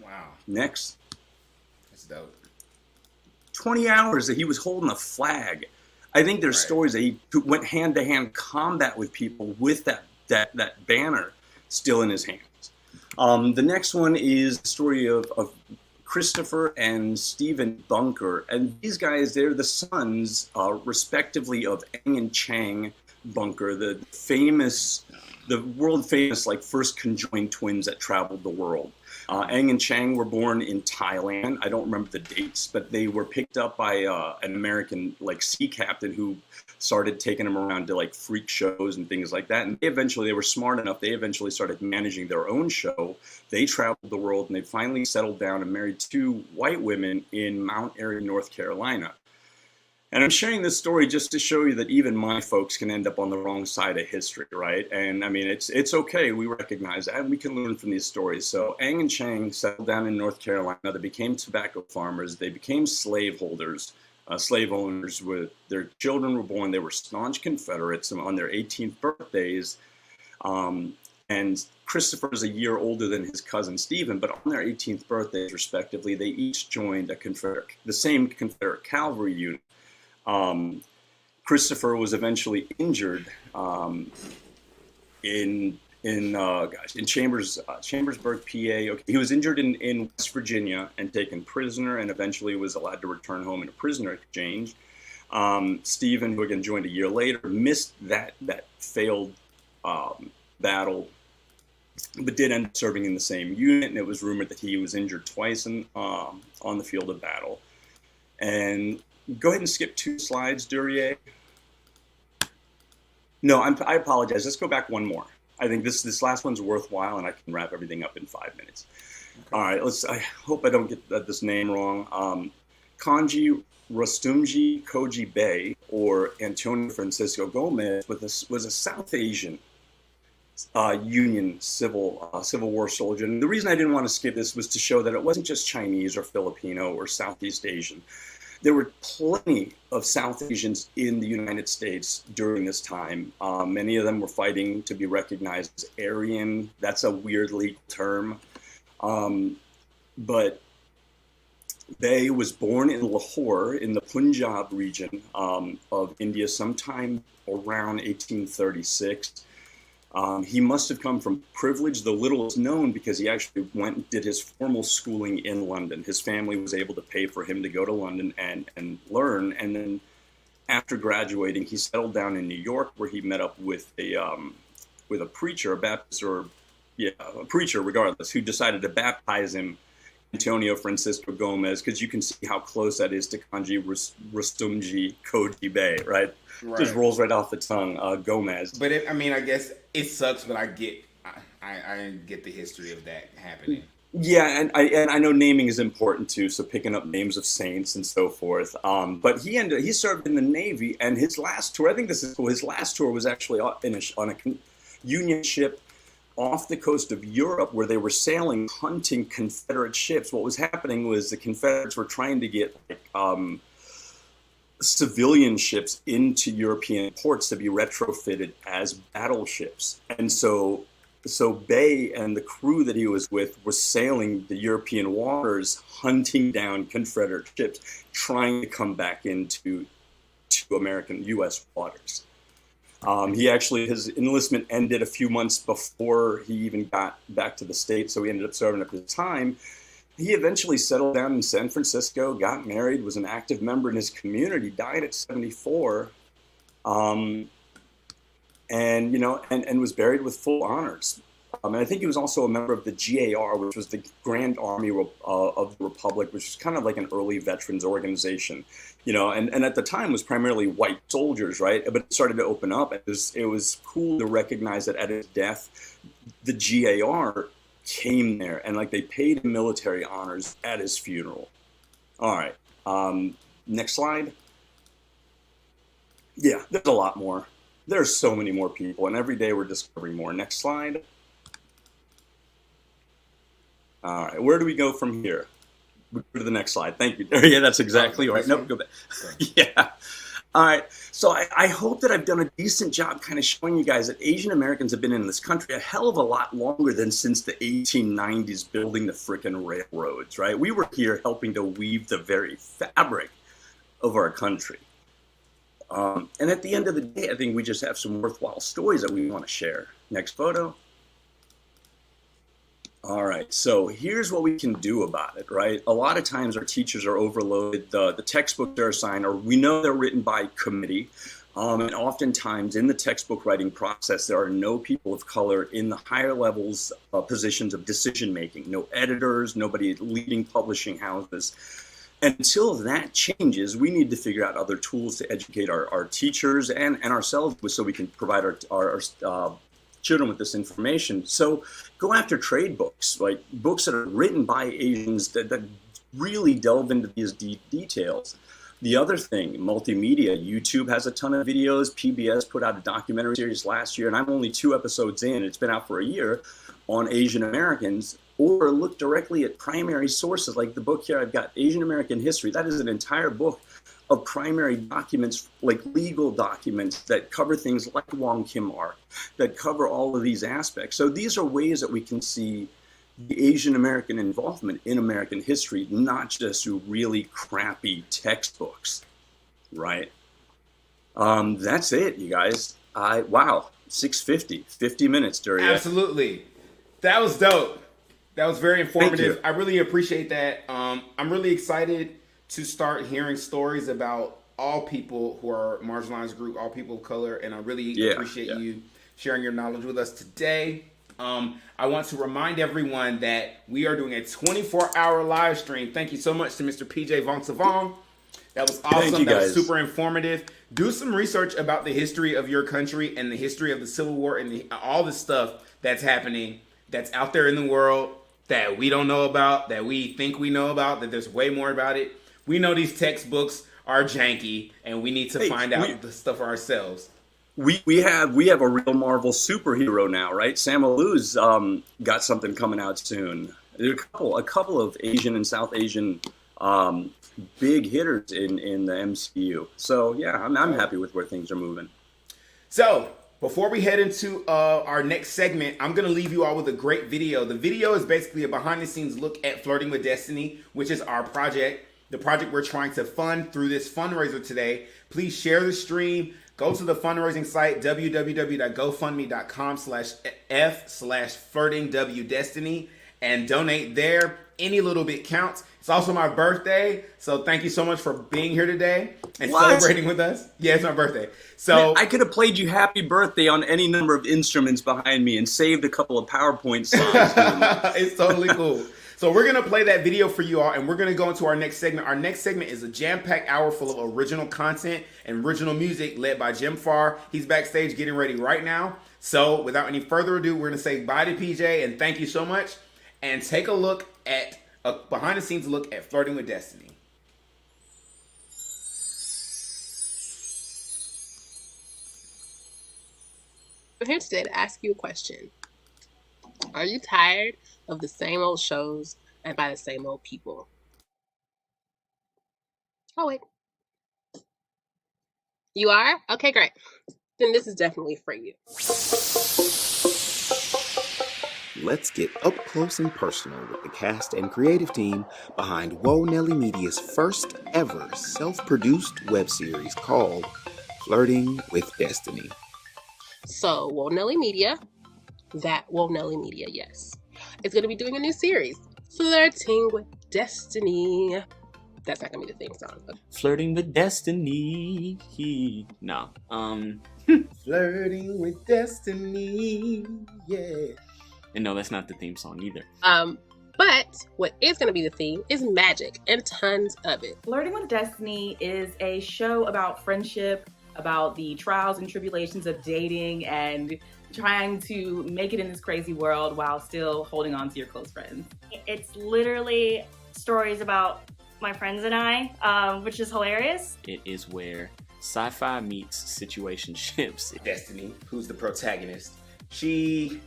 Wow. Next. That's dope. 20 hours that he was holding a flag. I think there's stories that he went hand-to-hand combat with people with that banner still in his hands. The next one is the story of Christopher and Stephen Bunker. And these guys, they're the sons, respectively, of Eng and Chang Bunker, the world famous first conjoined twins that traveled the world. Eng and Chang were born in Thailand. I don't remember the dates, but they were picked up by an American sea captain who started taking them around to freak shows and things like that. And they were smart enough. They eventually started managing their own show. They traveled the world, and they finally settled down and married 2 white women in Mount Airy, North Carolina. And I'm sharing this story just to show you that even my folks can end up on the wrong side of history, right? And I mean, it's okay. We recognize that, and we can learn from these stories. So Eng and Chang settled down in North Carolina. They became tobacco farmers. They became slaveholders, slave owners. With their children were born. They were staunch Confederates on their 18th birthdays. And Christopher is a year older than his cousin Stephen, but on their 18th birthdays, respectively, they each joined the same Confederate cavalry unit. Christopher was eventually injured in Chambersburg, PA. Okay, he was injured in West Virginia and taken prisoner, and eventually was allowed to return home in a prisoner exchange. Stephen, who again joined a year later, missed that failed battle, but did end up serving in the same unit, and it was rumored that he was injured twice on the field of battle. And go ahead and skip 2 slides, Duryea. No, I apologize. Let's go back one more. I think this last one's worthwhile, and I can wrap everything up in 5 minutes. Okay. All right. I hope I don't get this name wrong. Kanji Rustumji Koji Bey, or Antonio Francisco Gomez, was a South Asian Union Civil War soldier. And the reason I didn't want to skip this was to show that it wasn't just Chinese or Filipino or Southeast Asian. There were plenty of South Asians in the United States during this time. Many of them were fighting to be recognized as Aryan. That's a weird legal term. But Bey was born in Lahore in the Punjab region of India sometime around 1836. He must have come from privilege, though little is known, because he actually went and did his formal schooling in London. His family was able to pay for him to go to London and learn. And then after graduating, he settled down in New York, where he met up with a with a preacher, a Baptist or a preacher regardless, who decided to baptize him, Antonio Francisco Gomez, because you can see how close that is to Kanji Rustumji Koji Bay, right? Just rolls right off the tongue, Gomez. But I guess it sucks, but I get the history of that happening. Yeah, and I know naming is important too, so picking up names of saints and so forth. But he served in the Navy, and his last tour, I think this is cool, his last tour was actually on a Union ship off the coast of Europe, where they were sailing, hunting Confederate ships. What was happening was the Confederates were trying to get civilian ships into European ports to be retrofitted as battleships. And so Bay and the crew that he was with were sailing the European waters, hunting down Confederate ships, trying to come back into American U.S. waters. His enlistment ended a few months before he even got back to the States, so he ended up serving up his time. He eventually settled down in San Francisco, got married, was an active member in his community, died at 74, and was buried with full honors. And I think he was also a member of the GAR, which was the Grand Army of the Republic, which was kind of like an early veterans organization, and at the time was primarily white soldiers, right? But it started to open up. It was cool to recognize that at his death, the GAR came there and they paid him military honors at his funeral. All right, next slide. Yeah, there's a lot more. There's so many more people, and every day we're discovering more. Next slide. All right, where do we go from here? We go to the next slide. Thank you. Yeah, that's exactly right. Nope, go back. Yeah. All right. So I hope that I've done a decent job kind of showing you guys that Asian Americans have been in this country a hell of a lot longer than since the 1890s building the frickin' railroads, right? We were here helping to weave the very fabric of our country. And at the end of the day, I think we just have some worthwhile stories that we want to share. Next photo. All right, so here's what we can do about it, right? A lot of times our teachers are overloaded. The textbooks they're assigned, or we know they're written by committee. And oftentimes in the textbook writing process, there are no people of color in the higher levels positions of decision-making. No editors, nobody leading publishing houses. Until that changes, we need to figure out other tools to educate our teachers and ourselves so we can provide our children with this information. So go after trade books, like books that are written by Asians that really delve into these details. The other thing, multimedia. YouTube has a ton of videos. PBS put out a documentary series last year, and I'm only 2 episodes in. It's been out for a year on Asian Americans. Or look directly at primary sources, like the book here I've got, Asian American History. That is an entire book of primary documents, like legal documents that cover things like Wong Kim Ark, that cover all of these aspects. So these are ways that we can see the Asian American involvement in American history, not just through really crappy textbooks, right? That's it, you guys. Wow, 6:50, 50 minutes, Duryea. Absolutely. That was dope. That was very informative. I really appreciate that. I'm really excited to start hearing stories about all people who are marginalized group, all people of color, and I really appreciate you sharing your knowledge with us today. I want to remind everyone that we are doing a 24-hour live stream. Thank you so much to Mr. Pj Vongsavang. That was awesome. That was super informative. Do some research about the history of your country and the history of the Civil War and all the stuff that's happening, that's out there in the world, that we don't know about, that we think we know about, that there's way more about it. We know these textbooks are janky, and we need to find out the stuff for ourselves. We have a real Marvel superhero now, right? Sam Alou's got something coming out soon. There's a couple of Asian and South Asian big hitters in the MCU. So yeah, I'm happy with where things are moving. So before we head into our next segment, I'm going to leave you all with a great video. The video is basically a behind-the-scenes look at Flirting with Destiny, which is our project, the project we're trying to fund through this fundraiser today. Please share the stream. Go to the fundraising site, www.gofundme.com/f/flirtingwdestiny, and donate there. Any little bit counts. It's also my birthday, so thank you so much for being here today and What? celebrating with us. Yeah, it's my birthday. So I could have played you Happy Birthday on any number of instruments behind me and saved a couple of PowerPoint slides. it's totally cool. So we're going to play that video for you all, and we're going to go into our next segment. Our next segment is a jam-packed hour full of original content and original music led by Jim Farr. He's backstage getting ready right now. So without any further ado, we're going to say bye to PJ and thank you so much. And take a look at a behind-the-scenes look at Flirting with Destiny. I'm here today to ask you a question. Are you tired of the same old shows and by the same old people? Oh, wait. You are? Okay, great. Then this is definitely for you. Let's get up close and personal with the cast and creative team behind Woe Nelly Media's first ever self-produced web series called Flirting with Destiny. So, Woe Nelly Media, Woe Nelly Media, yes, is going to be doing a new series, Flirting with Destiny. That's not going to be the theme song. Flirting with Destiny. No. Flirting with Destiny, yeah. And no, that's not the theme song either. But what is going to be the theme is magic and tons of it. Flirting with Destiny is a show about friendship, about the trials and tribulations of dating and trying to make it in this crazy world while still holding on to your close friends. It's literally stories about my friends and I, which is hilarious. It is where sci-fi meets situationships. Destiny, who's the protagonist, she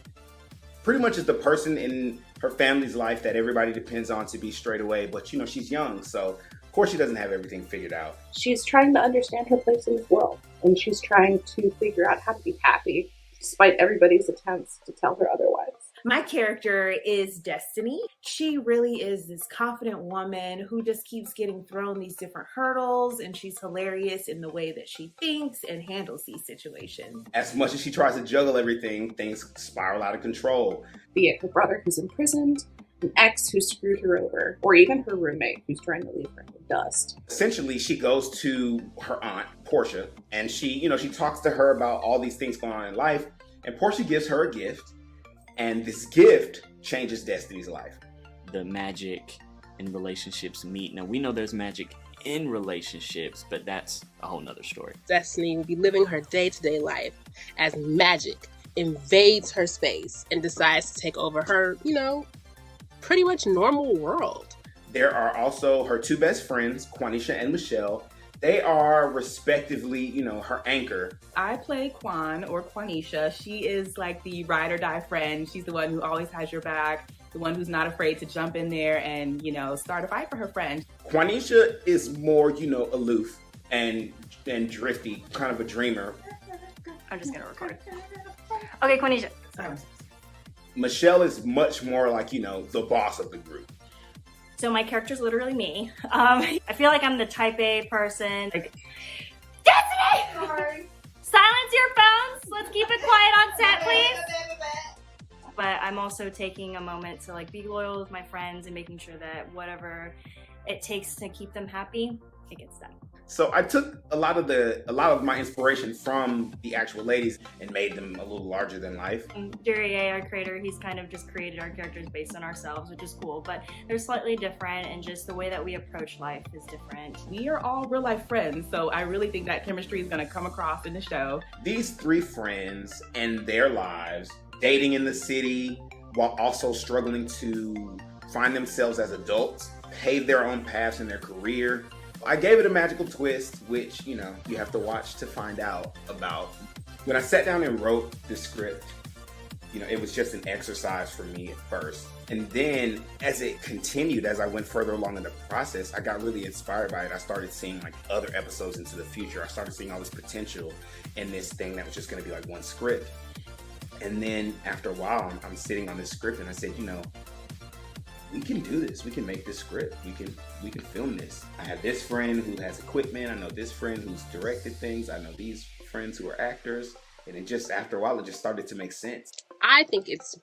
pretty much is the person in her family's life that everybody depends on to be straight away, but you know, she's young, so of course she doesn't have everything figured out. She's trying to understand her place in this world, and she's trying to figure out how to be happy, despite everybody's attempts to tell her otherwise. My character is Destiny. She really is this confident woman who just keeps getting thrown these different hurdles, and she's hilarious in the way that she thinks and handles these situations. As much as she tries to juggle everything, things spiral out of control. Be it her brother who's imprisoned, an ex who screwed her over, or even her roommate who's trying to leave her in the dust. Essentially, she goes to her aunt, Portia, and she talks to her about all these things going on in life, and Portia gives her a gift. And this gift changes Destiny's life. The magic in relationships meet. Now, we know there's magic in relationships, but that's a whole nother story. Destiny will be living her day-to-day life as magic invades her space and decides to take over her, pretty much normal world. There are also her two best friends, Quanisha and Michelle. They are respectively, her anchor. I play Quan or Quanisha. She is like the ride or die friend. She's the one who always has your back, the one who's not afraid to jump in there and, start a fight for her friend. Quanisha is more, aloof and drifty, kind of a dreamer. I'm just gonna record. Okay, Quanisha. Sorry. Michelle is much more like, the boss of the group. So my character's literally me. I feel like I'm the type A person. Like, Destiny! Sorry. Silence your phones. Let's keep it quiet on set, please. But I'm also taking a moment to be loyal with my friends and making sure that whatever it takes to keep them happy, it gets done. So I took a lot of my inspiration from the actual ladies and made them a little larger than life. Duryea, our creator, he's kind of just created our characters based on ourselves, which is cool, but they're slightly different, and just the way that we approach life is different. We are all real life friends, so I really think that chemistry is going to come across in the show. These three friends and their lives, dating in the city while also struggling to find themselves as adults, pave their own paths in their career. I gave it a magical twist, which, you have to watch to find out about. When I sat down and wrote the script, it was just an exercise for me at first. And then as it continued, as I went further along in the process, I got really inspired by it. I started seeing other episodes into the future. I started seeing all this potential in this thing that was just going to be one script. And then after a while, I'm sitting on this script and I said, we can do this. We can make this script. We can film this. I have this friend who has equipment. I know this friend who's directed things. I know these friends who are actors. And it just, after a while, it just started to make sense. I think it's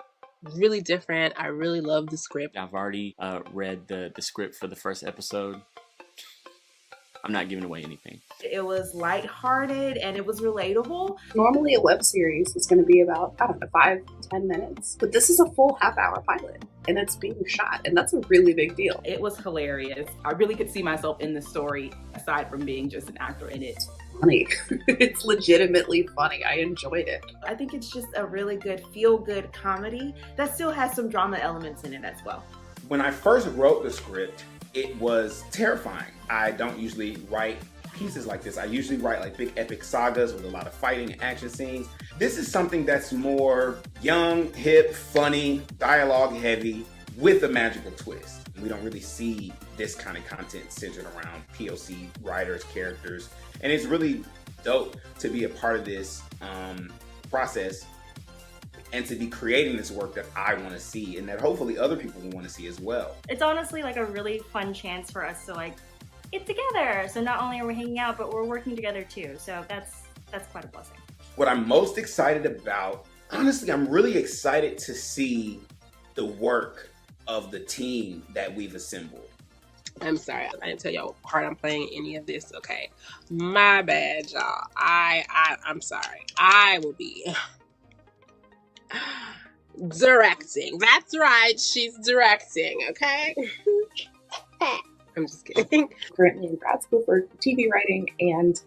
really different. I really love the script. I've already read the script for the first episode. I'm not giving away anything. It was lighthearted and it was relatable. Normally a web series is going to be about, I don't know, 5-10 minutes. But this is a full half-hour pilot and it's being shot. And that's a really big deal. It was hilarious. I really could see myself in the story aside from being just an actor in it. Funny. It's legitimately funny. I enjoyed it. I think it's just a really good feel-good comedy that still has some drama elements in it as well. When I first wrote the script, it was terrifying. I don't usually write pieces like this. I usually write like big epic sagas with a lot of fighting and action scenes. This is something that's more young, hip, funny, dialogue heavy with a magical twist. We don't really see this kind of content centered around POC writers, characters, and it's really dope to be a part of this process and to be creating this work that I want to see and that hopefully other people will want to see as well. It's honestly like a really fun chance for us to like get together. So not only are we hanging out, but we're working together too. So that's quite a blessing. What I'm most excited about, honestly, I'm really excited to see the work of the team that we've assembled. I'm sorry, I didn't tell y'all what part I'm playing in any of this. Okay, my bad, y'all. I'm sorry. I will be directing. That's right, she's directing. Okay. I'm just kidding. Currently in grad school for TV writing, and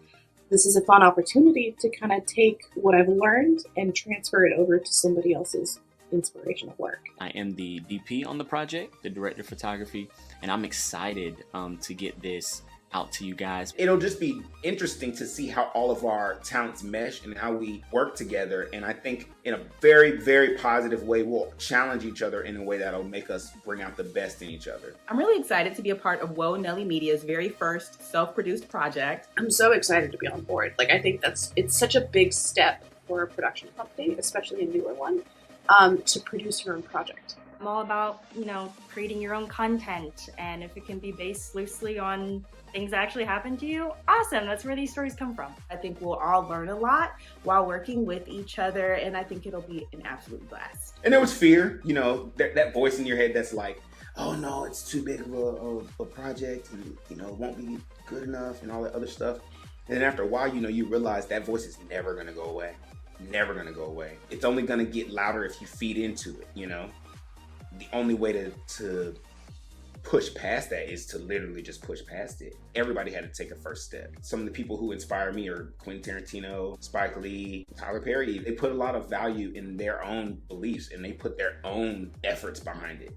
this is a fun opportunity to kind of take what I've learned and transfer it over to somebody else's inspirational work. I am the DP on the project, the director of photography, and I'm excited to get this out to you guys. It'll just be interesting to see how all of our talents mesh and how we work together. And I think in a very, very positive way, we'll challenge each other in a way that'll make us bring out the best in each other. I'm really excited to be a part of Woe Nelly Media's very first self-produced project. I'm so excited to be on board. Like, I think it's such a big step for a production company, especially a newer one, to produce your own project. I'm all about, creating your own content, and if it can be based loosely on things that actually happen to you, awesome. That's where these stories come from. I think we'll all learn a lot while working with each other, and I think it'll be an absolute blast. And there was fear, that voice in your head that's like, oh no, it's too big of a project, and it won't be good enough, and all that other stuff. And then after a while, you realize that voice is never gonna go away. Never gonna go away. It's only gonna get louder if you feed into it, The only way to push past that is to literally just push past it. Everybody had to take a first step. Some of the people who inspire me are Quentin Tarantino, Spike Lee, Tyler Perry. They put a lot of value in their own beliefs and they put their own efforts behind it.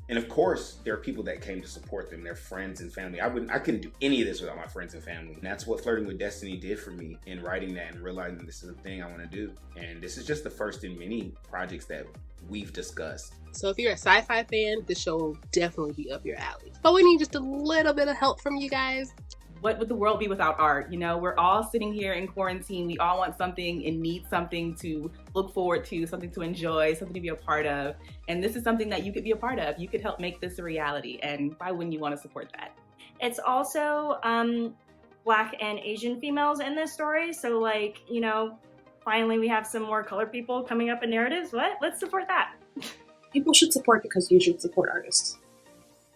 And of course, there are people that came to support them, their friends and family. I couldn't do any of this without my friends and family. And that's what Flirting with Destiny did for me in writing that and realizing this is a thing I want to do. And this is just the first in many projects that we've discussed. So if you're a sci-fi fan, this show will definitely be up your alley. But we need just a little bit of help from you guys. What would the world be without art? We're all sitting here in quarantine. We all want something and need something to look forward to, something to enjoy, something to be a part of. And this is something that you could be a part of. You could help make this a reality. And why wouldn't you want to support that? It's also Black and Asian females in this story. So finally we have some more colored people coming up in narratives. Let's support that. People should support because you should support artists.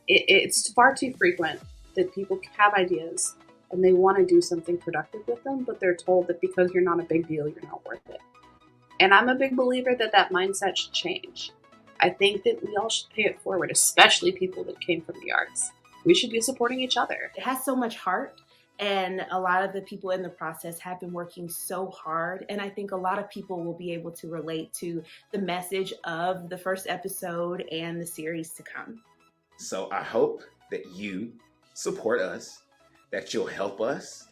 It's far too frequent that people have ideas and they want to do something productive with them, but they're told that because you're not a big deal, you're not worth it. And I'm a big believer that mindset should change. I think that we all should pay it forward, especially people that came from the arts. We should be supporting each other. It has so much heart, and a lot of the people in the process have been working so hard, and I think a lot of people will be able to relate to the message of the first episode and the series to come. So I hope that you support us, that you'll help us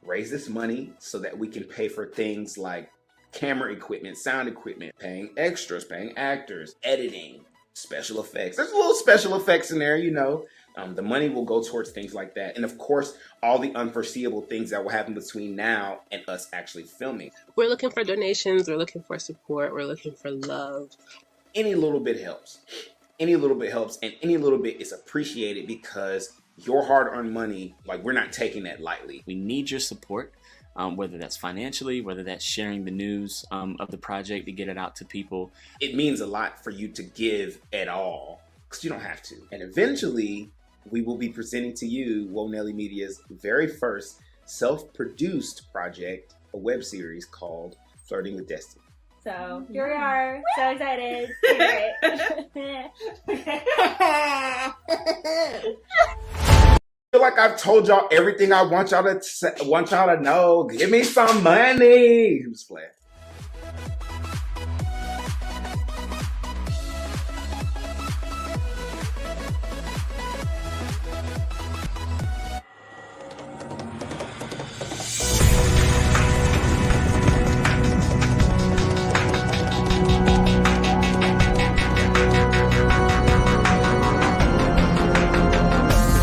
raise this money so that we can pay for things like camera equipment, sound equipment, paying extras, paying actors, editing, special effects. There's a little special effects in there, The money will go towards things like that. And of course, all the unforeseeable things that will happen between now and us actually filming. We're looking for donations. We're looking for support. We're looking for love. Any little bit helps. Any little bit helps, and any little bit is appreciated because your hard-earned money, we're not taking that lightly. We need your support. whether that's financially, whether that's sharing the news of the project to get it out to people. It means a lot for you to give at all, because you don't have to. And eventually, we will be presenting to you Woe Nelly Media's very first self-produced project, a web series called Flirting with Destiny. So here we are, so excited. Great. I feel like I've told y'all everything I want y'all to know. Give me some money. I'm just playing.